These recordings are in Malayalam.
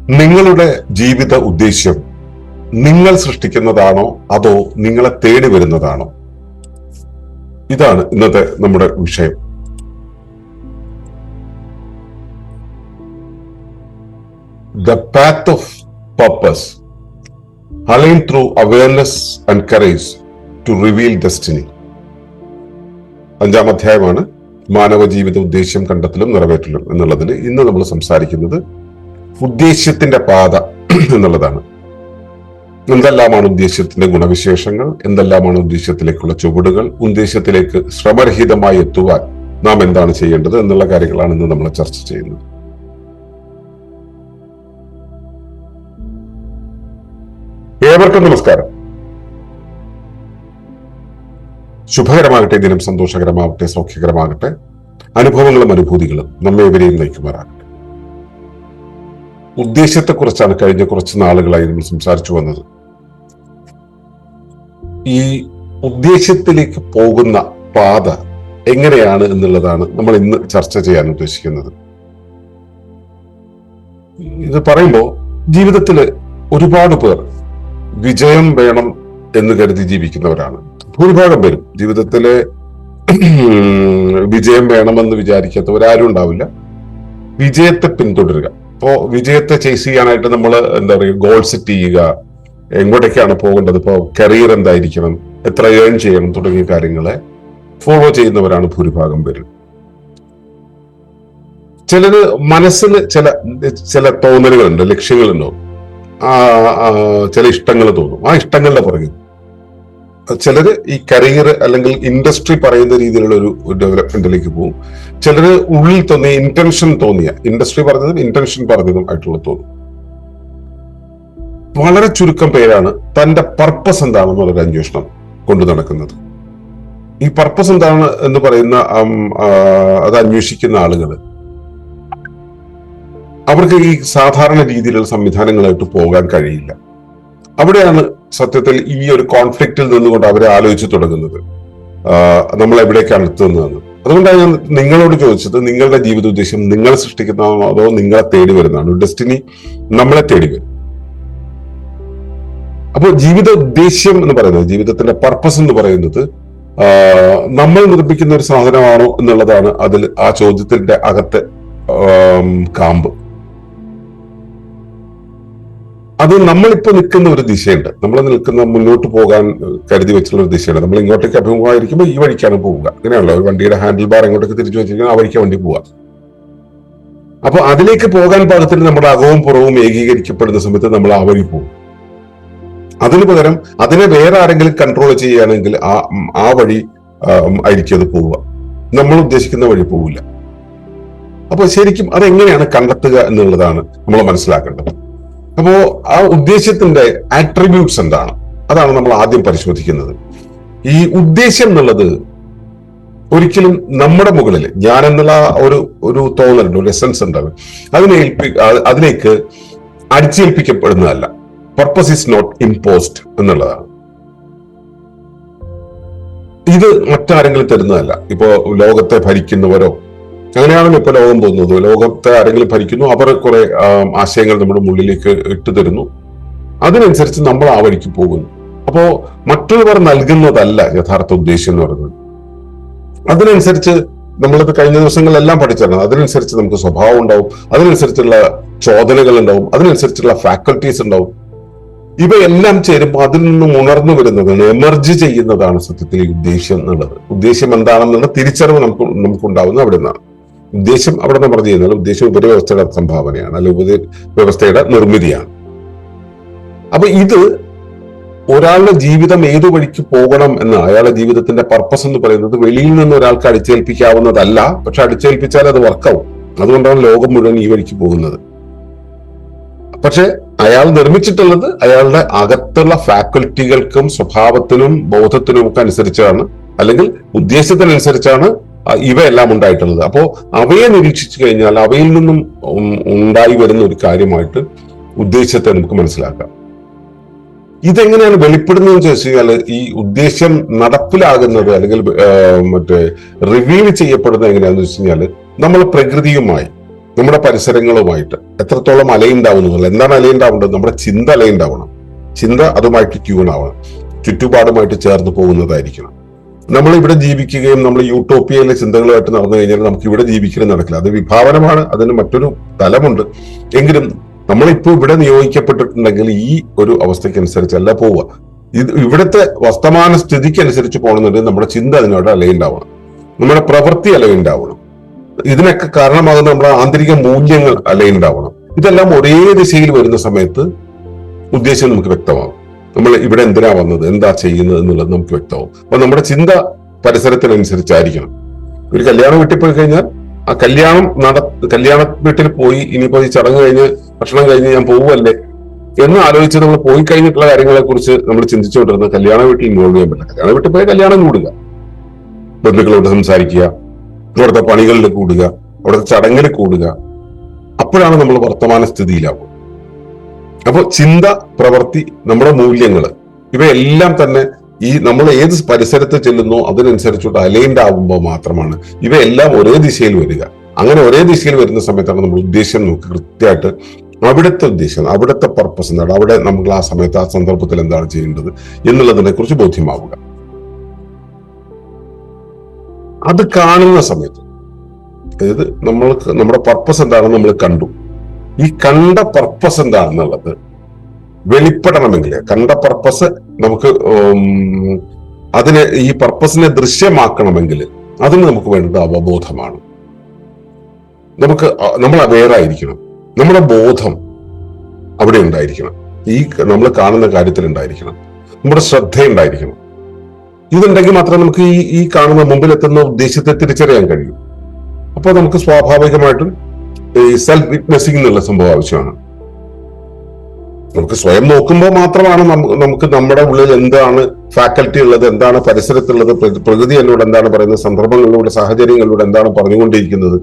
നിങ്ങളുടെ ജീവിത ഉദ്ദേശ്യം നിങ്ങൾ സൃഷ്ടിക്കുന്നതാണോ അതോ നിങ്ങളെ തേടി വരുന്നതാണോ? ഇതാണ് ഇന്നത്തെ നമ്മുടെ വിഷയം. The path of purpose, aligned through awareness and courage to reveal destiny. 5-ാം അധ്യായമാണ് മാനവ ജീവിത ഉദ്ദേശ്യം കണ്ടെത്തലും നിറവേറ്റലും എന്നുള്ളതിൽ ഇന്ന് നമ്മൾ സംസാരിക്കുന്നത് ഉദ്ദേശ്യത്തിന്റെ പാത എന്നുള്ളതാണ്. എന്തെല്ലാമാണ് ഉദ്ദേശ്യത്തിന്റെ ഗുണവിശേഷങ്ങൾ, എന്തെല്ലാമാണ് ഉദ്ദേശ്യത്തിലേക്കുള്ള ചുവടുകൾ, ഉദ്ദേശ്യത്തിലേക്ക് ശ്രമരഹിതമായി എത്തുവാൻ നാം എന്താണ് ചെയ്യേണ്ടത് എന്നുള്ള കാര്യങ്ങളാണ് ഇന്ന് നമ്മൾ ചർച്ച ചെയ്യുന്നത്. ഏവർക്കും നമസ്കാരം. ശുഭകരമാകട്ടെ, ദിനം സന്തോഷകരമാകട്ടെ, സൗഖ്യകരമാകട്ടെ, അനുഭവങ്ങളും അനുഭൂതികളും നമ്മെ ഇവരെയും നയിക്കുമാറാകട്ടെ. ഉദ്ദേശ്യത്തെക്കുറിച്ചാണ് കഴിഞ്ഞ കുറച്ച് നാളുകളായി നമ്മൾ സംസാരിച്ചു വന്നത്. ഈ ഉദ്ദേശ്യത്തിലേക്ക് പോകുന്ന പാത എങ്ങനെയാണ് എന്നുള്ളതാണ് നമ്മൾ ഇന്ന് ചർച്ച ചെയ്യാൻ ഉദ്ദേശിക്കുന്നത്. ഇത് പറയുമ്പോൾ ജീവിതത്തില് ഒരുപാട് പേർ വിജയം വേണം എന്ന് കരുതി ജീവിക്കുന്നവരാണ്. ഭൂരിഭാഗം പേരും ജീവിതത്തിലെ വിജയം വേണമെന്ന് വിചാരിക്കാത്തവരാരും ഉണ്ടാവില്ല. വിജയത്തെ പിന്തുടരുക. ഇപ്പോ വിജയത്തെ ചേസ് ചെയ്യാനായിട്ട് നമ്മൾ എന്താ പറയുക, ഗോൾ സെറ്റ് ചെയ്യുക, എങ്ങോട്ടേക്കാണ് പോകേണ്ടത്, ഇപ്പോൾ കരിയർ എന്തായിരിക്കണം, എത്ര ഏൺ ചെയ്യണം തുടങ്ങിയ കാര്യങ്ങളെ ഫോളോ ചെയ്യുന്നവരാണ് ഭൂരിഭാഗം പേരും. ചിലര് മനസ്സിൽ ചില തോന്നലുകളുണ്ട്, ലക്ഷ്യങ്ങളുണ്ടാവും, ചില ഇഷ്ടങ്ങൾ തോന്നും. ആ ഇഷ്ടങ്ങളുടെ പുറകിൽ ചിലര് ഈ കരിയർ അല്ലെങ്കിൽ ഇൻഡസ്ട്രി പറയുന്ന രീതിയിലുള്ള ഒരു ഡെവലപ്മെന്റിലേക്ക് പോകും. ചിലര് ഉള്ളിൽ തോന്നിയ ഇൻഡസ്ട്രി പറഞ്ഞതും ഇന്റൻഷൻ പറഞ്ഞതും ആയിട്ടുള്ള തോന്നും. വളരെ ചുരുക്കം പേരാണ് തന്റെ പർപ്പസ് എന്താണെന്നുള്ളൊരു അന്വേഷണം കൊണ്ടു നടക്കുന്നത്. ഈ പർപ്പസ് എന്താണ് എന്ന് പറയുന്ന അത് അന്വേഷിക്കുന്ന ആളുകൾ അവർക്ക് ഈ സാധാരണ രീതിയിലുള്ള സംവിധാനങ്ങളായിട്ട് പോകാൻ കഴിയില്ല. അവിടെയാണ് സത്യത്തിൽ ഈ ഒരു കോൺഫ്ലിക്റ്റിൽ നിന്നുകൊണ്ട് അവരെ ആലോചിച്ചു തുടങ്ങുന്നത് നമ്മൾ എവിടേക്കാണ് എത്തുന്നതെന്ന്. അതുകൊണ്ടാണ് ഞാൻ നിങ്ങളോട് ചോദിച്ചത്, നിങ്ങളുടെ ജീവിത ഉദ്ദേശം നിങ്ങൾ സൃഷ്ടിക്കുന്നതാണോ അതോ നിങ്ങളെ തേടി വരുന്നതാണോ? ഡെസ്റ്റിനി നമ്മളെ തേടി വരും. അപ്പോൾ ജീവിത ഉദ്ദേശ്യം എന്ന് പറയുന്നത്, ജീവിതത്തിന്റെ പർപ്പസ് എന്ന് പറയുന്നത് നമ്മൾ നിർമ്മിക്കുന്ന ഒരു സാധനമാണോ എന്നുള്ളതാണ് അതിൽ ആ ചോദ്യത്തിന്റെ അകത്തെ കാമ്പ്. അത് നമ്മളിപ്പോ നിൽക്കുന്ന ഒരു ദിശയുണ്ട്, നമ്മൾ നിൽക്കുന്ന മുന്നോട്ട് പോകാൻ കരുതി വെച്ചുള്ള ഒരു ദിശയുണ്ട്. നമ്മൾ ഇങ്ങോട്ടേക്ക് അഭിമുഖമായിരിക്കുമ്പോൾ ഈ വഴിക്കാണ് പോവുക. അങ്ങനെയാണല്ലോ, ഒരു വണ്ടിയുടെ ഹാൻഡിൽ ബാർ എങ്ങോട്ടേക്ക് തിരിച്ചു വെച്ചിരിക്കുന്നത് ആ വഴിക്ക് വണ്ടി പോവുക. അപ്പൊ അതിലേക്ക് പോകാൻ പാകത്തിന് നമ്മുടെ അകവും പുറവും ഏകീകരിക്കപ്പെടുന്ന സമയത്ത് നമ്മൾ ആ വഴി പോകും. അതിനു പകരം അതിനെ വേറെ ആരെങ്കിലും കൺട്രോൾ ചെയ്യുകയാണെങ്കിൽ ആ വഴി ആയിരിക്കും അത് പോവുക, നമ്മൾ ഉദ്ദേശിക്കുന്ന വഴി പോവില്ല. അപ്പൊ ശരിക്കും അതെങ്ങനെയാണ് കണ്ടെത്തുക എന്നുള്ളതാണ് നമ്മൾ മനസ്സിലാക്കേണ്ടത്. അപ്പോ ആ ഉദ്ദേശ്യത്തിന്റെ ആട്രിബ്യൂട്ട്സ് എന്താണ്, അതാണ് നമ്മൾ ആദ്യം പരിശോധിക്കുന്നത്. ഈ ഉദ്ദേശ്യം എന്നുള്ളത് ഒരിക്കലും നമ്മുടെ മുകളിൽ ഞാൻ എന്നുള്ള ഒരു തോന്നലുണ്ട്, ഒരു എസൻസ് ഉണ്ടാവും, അതിലേക്ക് അടിച്ചേൽപ്പിക്കപ്പെടുന്നതല്ല. പർപ്പസ് ഈസ് നോട്ട് ഇമ്പോസ്ഡ് എന്നുള്ളതാണ്. ഇത് മറ്റാരെങ്കിലും തരുന്നതല്ല. ഇപ്പോ ലോകത്തെ ഭരിക്കുന്നവരോ, അങ്ങനെയാണല്ലോ ഇപ്പൊ ലോകം പോകുന്നത്. ലോകത്തെ ആരെങ്കിലും ഭരിക്കുന്നു, അവർ കുറെ ആശയങ്ങൾ നമ്മുടെ ഉള്ളിലേക്ക് ഇട്ടു തരുന്നു, അതിനനുസരിച്ച് നമ്മൾ ആ വഴിക്ക് പോകുന്നു. അപ്പോ മറ്റുള്ളവർ നൽകുന്നതല്ല യഥാർത്ഥ ഉദ്ദേശ്യം എന്ന് പറയുന്നത്. അതിനനുസരിച്ച് നമ്മളിത് കഴിഞ്ഞ ദിവസങ്ങളിലെല്ലാം പഠിച്ചിരുന്നു. അതിനനുസരിച്ച് നമുക്ക് സ്വഭാവം ഉണ്ടാവും, അതിനനുസരിച്ചുള്ള ചോദനകൾ ഉണ്ടാവും, അതിനനുസരിച്ചുള്ള ഫാക്കൽറ്റീസ് ഉണ്ടാവും. ഇവയെല്ലാം ചേരുമ്പോൾ അതിൽ നിന്നും ഉണർന്നു വരുന്നതാണ്, എമർജ് ചെയ്യുന്നതാണ് സത്യത്തിൽ ഈ ഉദ്ദേശ്യം എന്നുള്ളത്. ഉദ്ദേശ്യം എന്താണെന്നുള്ള തിരിച്ചറിവ് നമുക്കുണ്ടാവുന്നത് അവിടെ നിന്നാണ്. ഉദ്ദേശ്യം അവിടെ നമ്മൾ ചെയ്യുന്നത്, ഉദ്ദേശ്യം ഉപരിവ്യവസ്ഥയുടെ സംഭാവനയാണ്, അല്ലെ ഉപരിവ്യവസ്ഥയുടെ നിർമ്മിതിയാണ്. അപ്പൊ ഇത് ഒരാളുടെ ജീവിതം ഏതു വഴിക്ക് പോകണം എന്ന്, അയാളുടെ ജീവിതത്തിന്റെ പർപ്പസ് എന്ന് പറയുന്നത് വെളിയിൽ നിന്ന് ഒരാൾക്ക് അടിച്ചേൽപ്പിക്കാവുന്നതല്ല. പക്ഷെ അടിച്ചേൽപ്പിച്ചാൽ അത് വർക്കാവും. അതുകൊണ്ടാണ് ലോകം മുഴുവൻ ഈ വഴിക്ക് പോകുന്നത്. പക്ഷെ അയാൾ നിർമ്മിച്ചിട്ടുള്ളത് അയാളുടെ അകത്തുള്ള ഫാക്കൽറ്റികൾക്കും സ്വഭാവത്തിനും ബോധത്തിനും ഒക്കെ അനുസരിച്ചാണ്, അല്ലെങ്കിൽ ഉദ്ദേശത്തിനനുസരിച്ചാണ് ഇവയെല്ലാം ഉണ്ടായിട്ടുള്ളത്. അപ്പോ അവയെ നിരീക്ഷിച്ചു കഴിഞ്ഞാൽ അവയിൽ നിന്നും ഉണ്ടായി വരുന്ന ഒരു കാര്യമായിട്ട് ഉദ്ദേശത്തെ നമുക്ക് മനസ്സിലാക്കാം. ഇതെങ്ങനെയാണ് വെളിപ്പെടുന്നതെന്ന് ചോദിച്ചു കഴിഞ്ഞാൽ, ഈ ഉദ്ദേശ്യം നടപ്പിലാകുന്നത് അല്ലെങ്കിൽ റിവീൽ ചെയ്യപ്പെടുന്നത് എങ്ങനെയാണെന്ന് വെച്ച് കഴിഞ്ഞാൽ, നമ്മൾ പ്രകൃതിയുമായി നമ്മുടെ പരിസരങ്ങളുമായിട്ട് എത്രത്തോളം അലയുണ്ടാവുന്നത്. എന്താണ് അലയുണ്ടാവേണ്ടത്? നമ്മുടെ ചിന്ത അലയുണ്ടാവണം. ചിന്ത അതുമായിട്ട് ട്യൂൺ ആവണം, ചുറ്റുപാടുമായിട്ട് ചേർന്ന് പോകുന്നതായിരിക്കണം. നമ്മൾ ഇവിടെ ജീവിക്കുകയും നമ്മൾ യൂട്ടോപ്പിയയിലെ ചിന്തകളുമായിട്ട് നടന്നു കഴിഞ്ഞാൽ നമുക്ക് ഇവിടെ ജീവിക്കലും നടക്കില്ല. അത് വിഭാവനമാണ്, അതിന് മറ്റൊരു തലമുണ്ട്. എങ്കിലും നമ്മളിപ്പോ ഇവിടെ നിയോഗിക്കപ്പെട്ടിട്ടുണ്ടെങ്കിൽ ഈ ഒരു അവസ്ഥയ്ക്കനുസരിച്ചല്ല പോവുക. ഇവിടുത്തെ വർത്തമാന സ്ഥിതിക്ക് അനുസരിച്ച് പോകണമെന്നുണ്ടെങ്കിൽ നമ്മുടെ ചിന്ത അതിനോട് അലയുണ്ടാവണം, നമ്മുടെ പ്രവൃത്തി അലയുണ്ടാവണം. ഇതിനൊക്കെ കാരണമാകുന്ന നമ്മുടെ ആന്തരിക മൂല്യങ്ങൾ അലയുണ്ടാവണം. ഇതെല്ലാം ഒരേ ദിശയിൽ വരുന്ന സമയത്ത് ഉദ്ദേശം നമുക്ക് വ്യക്തമാകും. നമ്മൾ ഇവിടെ എന്തിനാ വന്നത്, എന്താ ചെയ്യുന്നത് എന്നുള്ളത് നമുക്ക് വ്യക്തമാവും. അപ്പൊ നമ്മുടെ ചിന്ത പരിസരത്തിനനുസരിച്ചായിരിക്കണം. ഒരു കല്യാണം വീട്ടിൽ പോയി കഴിഞ്ഞാൽ ആ കല്യാണ വീട്ടിൽ പോയി ഇനിയിപ്പോ ഈ ചടങ്ങ് കഴിഞ്ഞ് ഭക്ഷണം കഴിഞ്ഞ് ഞാൻ പോവുമല്ലേ എന്ന് ആലോചിച്ച് നമ്മൾ പോയി കഴിഞ്ഞിട്ടുള്ള കാര്യങ്ങളെ കുറിച്ച് നമ്മൾ ചിന്തിച്ചുകൊണ്ടിരുന്നത് കല്യാണ വീട്ടിൽ ഇൻവോൾവ് ചെയ്യാൻ പറ്റില്ല. കല്യാണ വീട്ടിൽ പോയി കല്യാണം കൂടുക, ബന്ധുക്കളോട് സംസാരിക്കുക, അവിടുത്തെ പണികളിൽ കൂടുക, അവിടുത്തെ ചടങ്ങിൽ കൂടുക. അപ്പോഴാണ് നമ്മൾ വർത്തമാന സ്ഥിതിയിലാവുക. അപ്പൊ ചിന്ത, പ്രവൃത്തി, നമ്മുടെ മൂല്യങ്ങള്, ഇവയെല്ലാം തന്നെ ഈ നമ്മൾ ഏത് പരിസരത്ത് ചെല്ലുന്നോ അതിനനുസരിച്ചുള്ള അലൈൻഡ് ആകുമ്പോൾ മാത്രമാണ് ഇവയെല്ലാം ഒരേ ദിശയിൽ വരിക. അങ്ങനെ ഒരേ ദിശയിൽ വരുന്ന സമയത്താണ് നമ്മൾ ഉദ്ദേശം നമുക്ക് കൃത്യമായിട്ട് അവിടുത്തെ ഉദ്ദേശം, അവിടുത്തെ പർപ്പസ് എന്താണ്, അവിടെ നമ്മൾ ആ സമയത്ത് ആ സന്ദർഭത്തിൽ എന്താണ് ചെയ്യേണ്ടത് എന്നുള്ളതിനെ കുറിച്ച് ബോധ്യമാവുക. അത് കാണുന്ന സമയത്ത്, അതായത് നമ്മൾക്ക് നമ്മുടെ പർപ്പസ് എന്താണെന്ന് നമ്മൾ കണ്ടു. ഈ കണ്ട പർപ്പസ് എന്താണെന്നുള്ളത് വെളിപ്പെടണമെങ്കിൽ, കണ്ട പർപ്പസ് നമുക്ക് അതിനെ ഈ പർപ്പസിനെ ദൃശ്യമാക്കണമെങ്കിൽ അതിന് നമുക്ക് വേണ്ടത് അവബോധമാണ്. നമ്മൾ അവെയറായിരിക്കണം. നമ്മുടെ ബോധം അവിടെ ഉണ്ടായിരിക്കണം. ഈ നമ്മൾ കാണുന്ന കാര്യത്തിൽ ഉണ്ടായിരിക്കണം. നമ്മുടെ ശ്രദ്ധ ഉണ്ടായിരിക്കണം. ഇതുണ്ടെങ്കിൽ മാത്രമേ നമുക്ക് ഈ കാണുന്ന മുമ്പിലെത്തുന്ന ഉദ്ദേശത്തെ തിരിച്ചറിയാൻ കഴിയൂ. അപ്പോൾ നമുക്ക് സ്വാഭാവികമായിട്ടും ഈ സെൽഫ് വിറ്റ്നസിംഗ് എന്നുള്ള സംഭവം ആവശ്യമാണ്. നമുക്ക് സ്വയം നോക്കുമ്പോൾ മാത്രമാണ് നമുക്ക് നമ്മുടെ ഉള്ളിൽ എന്താണ് ഫാക്കൽറ്റി ഉള്ളത്, എന്താണ് പരിസരത്തുള്ളത്, പ്രകൃതി എന്നോട് എന്താണ് പറയുന്നത്, സന്ദർഭങ്ങളിലൂടെ സാഹചര്യങ്ങളിലൂടെ എന്താണ് പറഞ്ഞുകൊണ്ടിരിക്കുന്നത്.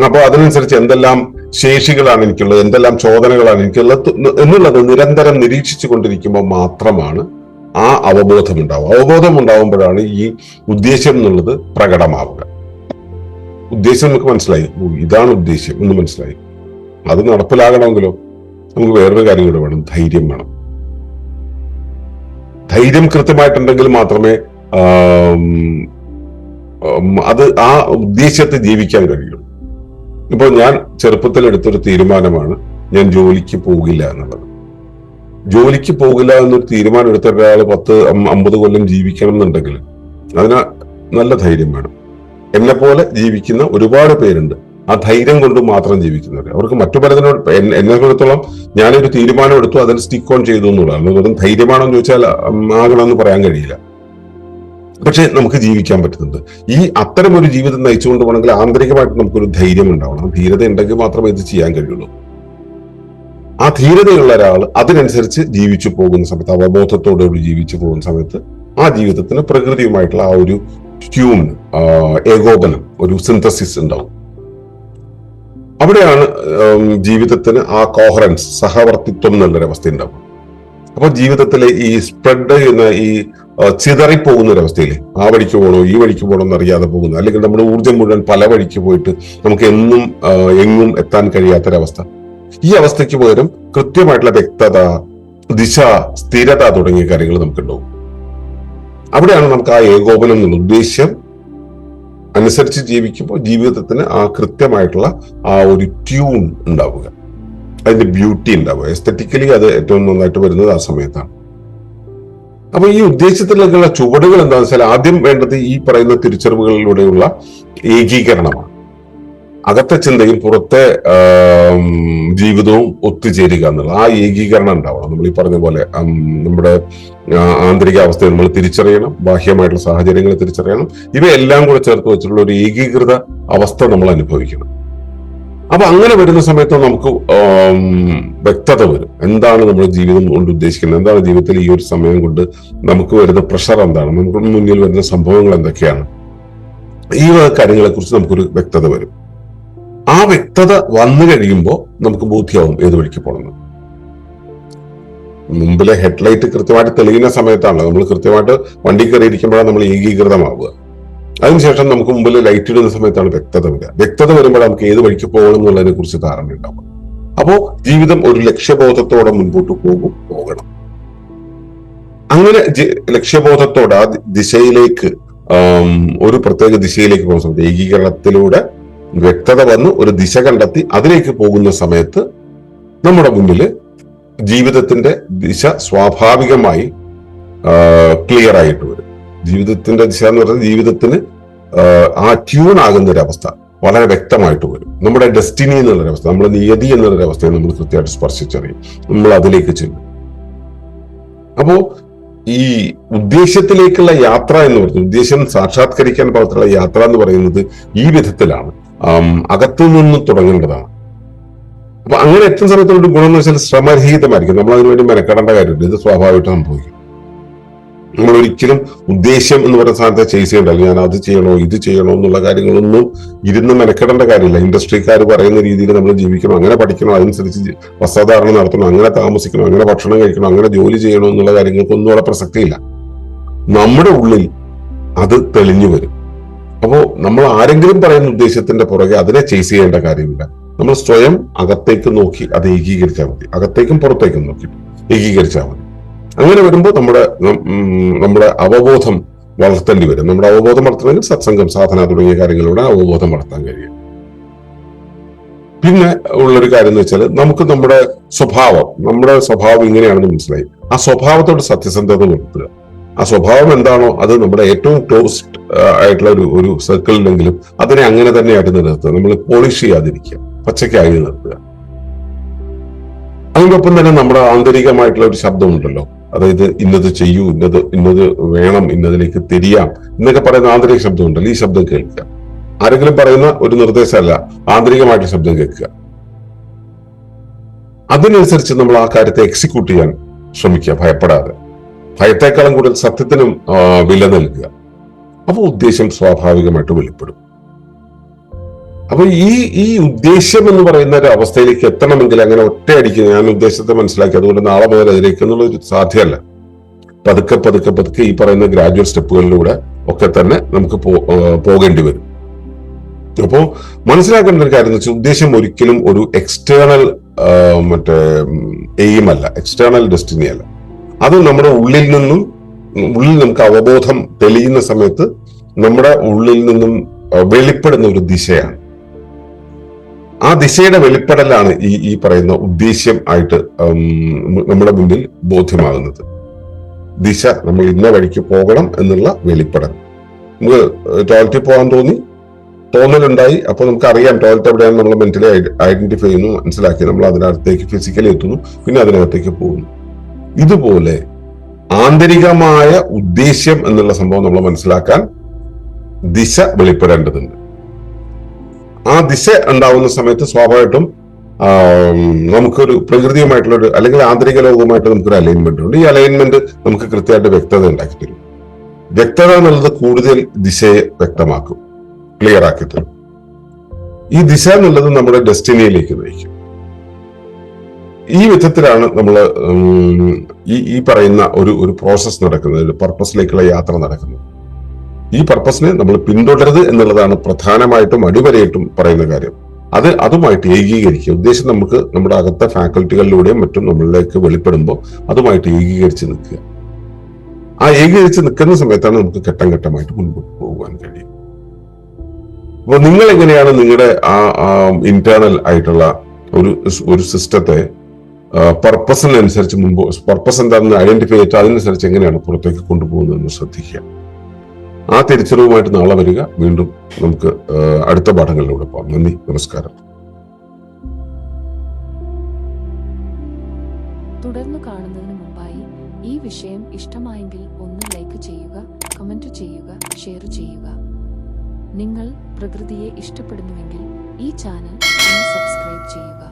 അപ്പൊ അതിനനുസരിച്ച് എന്തെല്ലാം ശേഷികളാണ് എനിക്കുള്ളത്, എന്തെല്ലാം ചോദനകളാണ് എനിക്കുള്ളത് എന്നുള്ളത് നിരന്തരം നിരീക്ഷിച്ചു കൊണ്ടിരിക്കുമ്പോൾ മാത്രമാണ് ആ അവബോധം ഉണ്ടാവുക. അവബോധം ഉണ്ടാവുമ്പോഴാണ് ഈ ഉദ്ദേശ്യം എന്നുള്ളത് പ്രകടമാവുക. ഉദ്ദേശം നമുക്ക് മനസ്സിലായി, ഇതാണ് ഉദ്ദേശ്യം എന്ന് മനസ്സിലായി. അത് നടപ്പിലാകണമെങ്കിലോ നമുക്ക് വേറൊരു കാര്യം കൂടെ വേണം, ധൈര്യം വേണം. ധൈര്യം കൃത്യമായിട്ടുണ്ടെങ്കിൽ മാത്രമേ അത് ആ ഉദ്ദേശ്യത്തെ ജീവിക്കാൻ കഴിയുള്ളൂ. ഇപ്പോൾ ഞാൻ ചെറുപ്പത്തിൽ എടുത്തൊരു തീരുമാനമാണ് ഞാൻ ജോലിക്ക് പോകില്ല എന്നുള്ളത്. ജോലിക്ക് പോകില്ല എന്നൊരു തീരുമാനം എടുത്ത ഒരാൾ 10-50 കൊല്ലം ജീവിക്കണം എന്നുണ്ടെങ്കിൽ അതിന് നല്ല ധൈര്യം വേണം. എന്നെ പോലെ ജീവിക്കുന്ന ഒരുപാട് പേരുണ്ട്, ആ ധൈര്യം കൊണ്ട് മാത്രം ജീവിക്കുന്നവർ. അവർക്ക് മറ്റു പലതിനോട്, എന്നെ സംബന്ധിച്ചിടത്തോളം ഞാനൊരു തീരുമാനം എടുത്തു, അതിൽ സ്റ്റിക്ക് ഓൺ ചെയ്തു എന്നുള്ളതാണ്. വെറും ധൈര്യമാണോ എന്ന് ചോദിച്ചാൽ ആകണമെന്ന് പറയാൻ കഴിയില്ല. പക്ഷെ നമുക്ക് ജീവിക്കാൻ പറ്റുന്നുണ്ട്. ഈ അത്തരം ഒരു ജീവിതം നയിച്ചുകൊണ്ട് പോകണമെങ്കിൽ ആന്തരികമായിട്ട് നമുക്കൊരു ധൈര്യം ഉണ്ടാവണം. ധീരത ഉണ്ടെങ്കിൽ മാത്രമേ ഇത് ചെയ്യാൻ കഴിയുള്ളൂ. ആ ധീരതയുള്ള ഒരാൾ അതിനനുസരിച്ച് ജീവിച്ചു പോകുന്ന സമയത്ത്, അവബോധത്തോടുകൂടി ജീവിച്ചു പോകുന്ന സമയത്ത് ആ ജീവിതത്തിന് പ്രകൃതിയുമായിട്ടുള്ള ആ ഒരു ട്യൂൺ, ഏകോപനം, ഒരു സിന്തസിസ് ഉണ്ടാവും. അവിടെയാണ് ജീവിതത്തിന് ആ കോഹറൻസ്, സഹവർത്തിത്വം എന്നുള്ളൊരവസ്ഥ ഉണ്ടാവും. അപ്പൊ ജീവിതത്തിലെ ഈ സ്പ്രെഡ് ചെയ്യുന്ന ഈ ചിതറിപ്പോകുന്ന ഒരവസ്ഥയില് ആ വഴിക്ക് പോകണോ ഈ വഴിക്ക് പോകണോ എന്നറിയാതെ പോകുന്നു, അല്ലെങ്കിൽ നമ്മുടെ ഊർജ്ജം മുഴുവൻ പല വഴിക്ക് പോയിട്ട് നമുക്ക് എങ്ങും എത്താൻ കഴിയാത്തൊരവസ്ഥ. ഈ അവസ്ഥയ്ക്ക് പകരം കൃത്യമായിട്ടുള്ള വ്യക്തത, ദിശ, സ്ഥിരത തുടങ്ങിയ കാര്യങ്ങൾ നമുക്കുണ്ടാവും. അവിടെയാണ് നമുക്ക് ആ ഏകോപനം എന്നുള്ള ഉദ്ദേശ്യം അനുസരിച്ച് ജീവിക്കുമ്പോൾ ജീവിതത്തിന് ആ കൃത്യമായിട്ടുള്ള ആ ഒരു ട്യൂൺ ഉണ്ടാവുക, അതിന്റെ ബ്യൂട്ടി ഉണ്ടാവുക. എസ്തെറ്റിക്കലി അത് ഏറ്റവും നന്നായിട്ട് വരുന്നത് ആ സമയത്താണ്. അപ്പൊ ഈ ഉദ്ദേശത്തിലേക്കുള്ള ചുവടുകൾ എന്താണെന്ന് വെച്ചാൽ ആദ്യം വേണ്ടത് ഈ പറയുന്ന തിരിച്ചറിവുകളിലൂടെയുള്ള ഏകീകരണമാണ്. അകത്തെ ചിന്തയും പുറത്തെ ജീവിതവും ഒത്തുചേരുക എന്നുള്ള ആ ഏകീകരണം ഉണ്ടാവണം. നമ്മൾ ഈ പറഞ്ഞ പോലെ നമ്മുടെ ആന്തരിക അവസ്ഥയെ നമ്മൾ തിരിച്ചറിയണം, ബാഹ്യമായിട്ടുള്ള സാഹചര്യങ്ങൾ തിരിച്ചറിയണം. ഇവയെല്ലാം കൂടെ ചേർത്ത് വെച്ചിട്ടുള്ള ഒരു ഏകീകൃത അവസ്ഥ നമ്മൾ അനുഭവിക്കണം. അപ്പൊ അങ്ങനെ വരുന്ന സമയത്ത് നമുക്ക് വ്യക്തത വരും. എന്താണ് നമ്മുടെ ജീവിതം കൊണ്ട് ഉദ്ദേശിക്കുന്നത്, എന്താണ് ജീവിതത്തിൽ ഈ ഒരു സമയം കൊണ്ട് നമുക്ക് വരുന്ന പ്രഷർ എന്താണ്, നമുക്ക് മുന്നിൽ വരുന്ന സംഭവങ്ങൾ എന്തൊക്കെയാണ്, ഈ കാര്യങ്ങളെ കുറിച്ച് നമുക്കൊരു വ്യക്തത വരും. ആ വ്യക്തത വന്നു കഴിയുമ്പോൾ നമുക്ക് ബോധ്യമാവും ഏത് വഴിക്ക് പോകണം. മുമ്പിലെ ഹെഡ്ലൈറ്റ് കൃത്യമായിട്ട് തെളിയുന്ന സമയത്താണല്ലോ നമ്മൾ കൃത്യമായിട്ട് വണ്ടി കയറിയിരിക്കുമ്പോഴാണ് നമ്മൾ ഏകീകൃതമാവുക. അതിനുശേഷം നമുക്ക് മുമ്പിൽ ലൈറ്റ് ഇടുന്ന സമയത്താണ് വ്യക്തത വരിക. വ്യക്തത വരുമ്പോൾ നമുക്ക് ഏത് വഴിക്ക് പോകണം എന്നുള്ളതിനെ കുറിച്ച് ധാരണ ഉണ്ടാവും. അപ്പോ ജീവിതം ഒരു ലക്ഷ്യബോധത്തോടെ മുൻപോട്ട് പോകണം. അങ്ങനെ ലക്ഷ്യബോധത്തോടെ ആ ദിശയിലേക്ക്, ഒരു പ്രത്യേക ദിശയിലേക്ക് പോകുന്ന സമയത്ത് ഏകീകരണത്തിലൂടെ വ്യക്തത വന്ന് ഒരു ദിശ കണ്ടെത്തി അതിലേക്ക് പോകുന്ന സമയത്ത് നമ്മുടെ മുന്നിൽ ജീവിതത്തിന്റെ ദിശ സ്വാഭാവികമായി ക്ലിയർ ആയിട്ട് വരും. ജീവിതത്തിന്റെ ദിശ എന്ന് പറയുന്നത് ജീവിതത്തിന് ആ ട്യൂൺ ആകുന്ന ഒരവസ്ഥ വളരെ വ്യക്തമായിട്ട് വരും. നമ്മുടെ ഡെസ്റ്റിനി എന്നുള്ളൊരവസ്ഥ, നമ്മുടെ നിയതി എന്നുള്ളൊരവസ്ഥയെ നമ്മൾ കൃത്യമായിട്ട് സ്പർശിച്ചറിയും. നമ്മൾ അതിലേക്ക് ചെല്ലും. അപ്പോ ഈ ഉദ്ദേശ്യത്തിലേക്കുള്ള യാത്ര എന്ന് പറയുന്നത്, ഉദ്ദേശ്യം സാക്ഷാത്കരിക്കാൻ പാകത്തിലുള്ള യാത്ര എന്ന് പറയുന്നത് ഈ വിധത്തിലാണ്, അകത്തു നിന്ന് തുടങ്ങേണ്ടതാണ്. അപ്പൊ അങ്ങനെ എത്തുന്ന സമയത്തുള്ള ഗുണം എന്ന് വെച്ചാൽ ശ്രമരഹിതമായിരിക്കും. നമ്മൾ അതിനുവേണ്ടി മെനക്കെടേണ്ട കാര്യമില്ല. ഇത് സ്വാഭാവികമായിട്ട് സംഭവിക്കും. നമ്മൾ ഒരിക്കലും ഉദ്ദേശ്യം എന്ന് പറയുന്ന സാധനത്തെ ചേസ് ചെയ്യണ്ടല്ലോ, ഞാൻ അത് ചെയ്യണോ ഇത് ചെയ്യണോ എന്നുള്ള കാര്യങ്ങളൊന്നും ഇരുന്ന് മെനക്കെടേണ്ട കാര്യമില്ല. ഇൻഡസ്ട്രിക്കാർ പറയുന്ന രീതിയിൽ നമ്മൾ ജീവിക്കണം, അങ്ങനെ പഠിക്കണം, അതനുസരിച്ച് വസ്ത്രധാരണം നടത്തണം, അങ്ങനെ താമസിക്കണം, അങ്ങനെ ഭക്ഷണം കഴിക്കണം, അങ്ങനെ ജോലി ചെയ്യണോ എന്നുള്ള കാര്യങ്ങൾക്കൊന്നും അവിടെ പ്രസക്തിയില്ല. നമ്മുടെ ഉള്ളിൽ അത് തെളിഞ്ഞു വരും. അപ്പോ നമ്മൾ ആരെങ്കിലും പറയുന്ന ഉദ്ദേശത്തിന്റെ പുറകെ അതിനെ ചേസ് ചെയ്യേണ്ട കാര്യമില്ല. നമ്മൾ സ്വയം അകത്തേക്ക് നോക്കി അത് ഏകീകരിച്ചാൽ മതി. അകത്തേക്കും പുറത്തേക്കും നോക്കി ഏകീകരിച്ചാൽ മതി. അങ്ങനെ വരുമ്പോൾ നമ്മുടെ അവബോധം വളർത്തേണ്ടി വരും. നമ്മുടെ അവബോധം വളർത്തണമെങ്കിൽ സത്സംഗം, സാധന തുടങ്ങിയ കാര്യങ്ങളിലൂടെ അവബോധം വളർത്താൻ കഴിയും. പിന്നെ ഉള്ളൊരു കാര്യം എന്ന് വെച്ചാൽ നമുക്ക് നമ്മുടെ സ്വഭാവം ഇങ്ങനെയാണെന്ന് മനസ്സിലായി. ആ സ്വഭാവത്തോട് സത്യസന്ധത പുലർത്തുക. ആ സ്വഭാവം എന്താണോ അത് നമ്മുടെ ഏറ്റവും ക്ലോസ്ഡ് ആയിട്ടുള്ള ഒരു സർക്കിളിലെങ്കിലും അതിനെ അങ്ങനെ തന്നെയായിട്ട് നിലനിർത്തുക. നമ്മൾ പോളിഷ് ചെയ്യാതിരിക്കുക, പച്ചയ്ക്കായി നിർത്തുക. അതിനൊപ്പം തന്നെ നമ്മുടെ ആന്തരികമായിട്ടുള്ള ഒരു ശബ്ദമുണ്ടല്ലോ, അതായത് ഇന്നത് ചെയ്യൂ, ഇന്നത് വേണം, ഇന്നതിലേക്ക് തിരിയാം എന്നൊക്കെ പറയുന്ന ആന്തരിക ശബ്ദമുണ്ടല്ലോ, ഈ ശബ്ദം കേൾക്കുക. ആരെങ്കിലും പറയുന്ന ഒരു നിർദ്ദേശമല്ല, ആന്തരികമായിട്ട് ശബ്ദം കേൾക്കുക. അതിനനുസരിച്ച് നമ്മൾ ആ കാര്യത്തെ എക്സിക്യൂട്ട് ചെയ്യാൻ ശ്രമിക്കുക, ഭയപ്പെടാതെ. ഭയത്തെക്കാളും കൂടുതൽ സത്യത്തിനും വില നൽകുക. അപ്പൊ ഉദ്ദേശ്യം സ്വാഭാവികമായിട്ട് വെളിപ്പെടും. അപ്പൊ ഈ ഉദ്ദേശ്യം എന്ന് പറയുന്ന ഒരു അവസ്ഥയിലേക്ക് എത്തണമെങ്കിൽ അങ്ങനെ ഒറ്റയടിക്ക് ഞാൻ ഉദ്ദേശത്തെ മനസ്സിലാക്കി അതുകൊണ്ട് നാളെ മുതൽ അതിലേക്ക് എന്നുള്ള ഒരു സാധ്യമല്ല. പതുക്കെ ഈ പറയുന്ന ഗ്രാജുവൽ സ്റ്റെപ്പുകളിലൂടെ ഒക്കെ തന്നെ നമുക്ക് പോകേണ്ടി വരും. അപ്പോ മനസ്സിലാക്കേണ്ട ഒരു കാര്യം എന്ന് വെച്ചാൽ ഉദ്ദേശ്യം ഒരിക്കലും ഒരു എക്സ്റ്റേണൽ എയിം അല്ല, എക്സ്റ്റേണൽ ഡെസ്റ്റിനി അല്ല. അത് നമ്മുടെ ഉള്ളിൽ നമുക്ക് അവബോധം തെളിയുന്ന സമയത്ത് നമ്മുടെ ഉള്ളിൽ നിന്നും വെളിപ്പെടുന്ന ഒരു ദിശയാണ്. ആ ദിശയുടെ വെളിപ്പെടലാണ് ഈ പറയുന്ന ഉദ്ദേശ്യം ആയിട്ട് നമ്മുടെ മുന്നിൽ ബോധ്യമാകുന്നത്. ദിശ, നമ്മൾ ഇന്ന വഴിക്ക് പോകണം എന്നുള്ള വെളിപ്പെടൽ. നമുക്ക് ടോയ്ലറ്റിൽ പോകാൻ തോന്നലുണ്ടായി, അപ്പൊ നമുക്ക് അറിയാം ടോയ്ലറ്റ് എവിടെയാണ്, നമ്മൾ മെന്റലി ഐഡന്റിഫൈ ചെയ്യുന്നു, മനസ്സിലാക്കി നമ്മൾ അതിനകത്തേക്ക് ഫിസിക്കലി എത്തുന്നു, പിന്നെ അതിനകത്തേക്ക് പോകുന്നു. ഇതുപോലെ ആന്തരികമായ ഉദ്ദേശ്യം എന്നുള്ള സംഭവം നമ്മൾ മനസ്സിലാക്കാൻ ദിശ വെളിപ്പെടേണ്ടതുണ്ട്. ആ ദിശ ഉണ്ടാവുന്ന സമയത്ത് സ്വാഭാവികമായിട്ടും നമുക്കൊരു പ്രകൃതിയുമായിട്ടുള്ള അല്ലെങ്കിൽ ആന്തരിക ലോകവുമായിട്ട് നമുക്കൊരു അലൈൻമെന്റ് ഉണ്ട്. ഈ അലൈൻമെന്റ് നമുക്ക് കൃത്യമായിട്ട് വ്യക്തത ഉണ്ടാക്കി തരും. വ്യക്തത എന്നുള്ളത് കൂടുതൽ ദിശയെ വ്യക്തമാക്കും, ക്ലിയർ ആക്കി തരും. ഈ ദിശ എന്നുള്ളത് നമ്മുടെ ഡെസ്റ്റിനിയിലേക്ക് നയിക്കും. ഈ വിധത്തിലാണ് നമ്മൾ ഈ പറയുന്ന ഒരു പ്രോസസ് നടക്കുന്നത്, ഒരു പർപ്പസിലേക്കുള്ള യാത്ര നടക്കുന്നത്. ഈ പർപ്പസിനെ നമ്മൾ പിന്തുടരുത് എന്നുള്ളതാണ് പ്രധാനമായിട്ടും അടിവരയിട്ടും പറയുന്ന കാര്യം. അതുമായിട്ട് ഏകീകരിക്കുക. ഉദ്ദേശം നമുക്ക് നമ്മുടെ അകത്തെ ഫാക്കൽറ്റികളിലൂടെയും മറ്റും നമ്മളിലേക്ക് വെളിപ്പെടുമ്പോൾ അതുമായിട്ട് ഏകീകരിച്ച് നിൽക്കുക. ആ ഏകീകരിച്ച് നിൽക്കുന്ന സമയത്താണ് നമുക്ക് ഘട്ടം ഘട്ടമായിട്ട് മുൻപോട്ട് പോകാൻ കഴിയും. അപ്പോൾ നിങ്ങൾ എങ്ങനെയാണ് നിങ്ങളുടെ ആ ഇന്റേണൽ ആയിട്ടുള്ള ഒരു സിസ്റ്റത്തെ പർപ്പസിനനുസരിച്ച് പർപ്പസ് എന്താണെന്ന് ഐഡന്റിഫൈ ചെയ്തിട്ട് അതിനനുസരിച്ച് എങ്ങനെയാണ് പുറത്തേക്ക് കൊണ്ടുപോകുന്നതെന്ന് ശ്രദ്ധിക്കുക. ആ തിരിച്ചറിവുമായിട്ട് നാളെ വരിക. വീണ്ടും നമുക്ക് അടുത്ത പാഠങ്ങളിലൂടെ പോകാം. നന്ദി, നമസ്കാരം. തുടർന്ന് കാണുന്നതിന് മുമ്പായി ഈ വിഷയം ഇഷ്ടമായെങ്കിൽ ഒന്ന് ലൈക്ക് ചെയ്യുക, കമന്റ് ചെയ്യുക, ഷെയർ ചെയ്യുക. നിങ്ങൾ പ്രകൃതിയെ ഇഷ്ടപ്പെടുന്നുവെങ്കിൽ ഈ ചാനൽ ഒന്ന് സബ്സ്ക്രൈബ് ചെയ്യുക.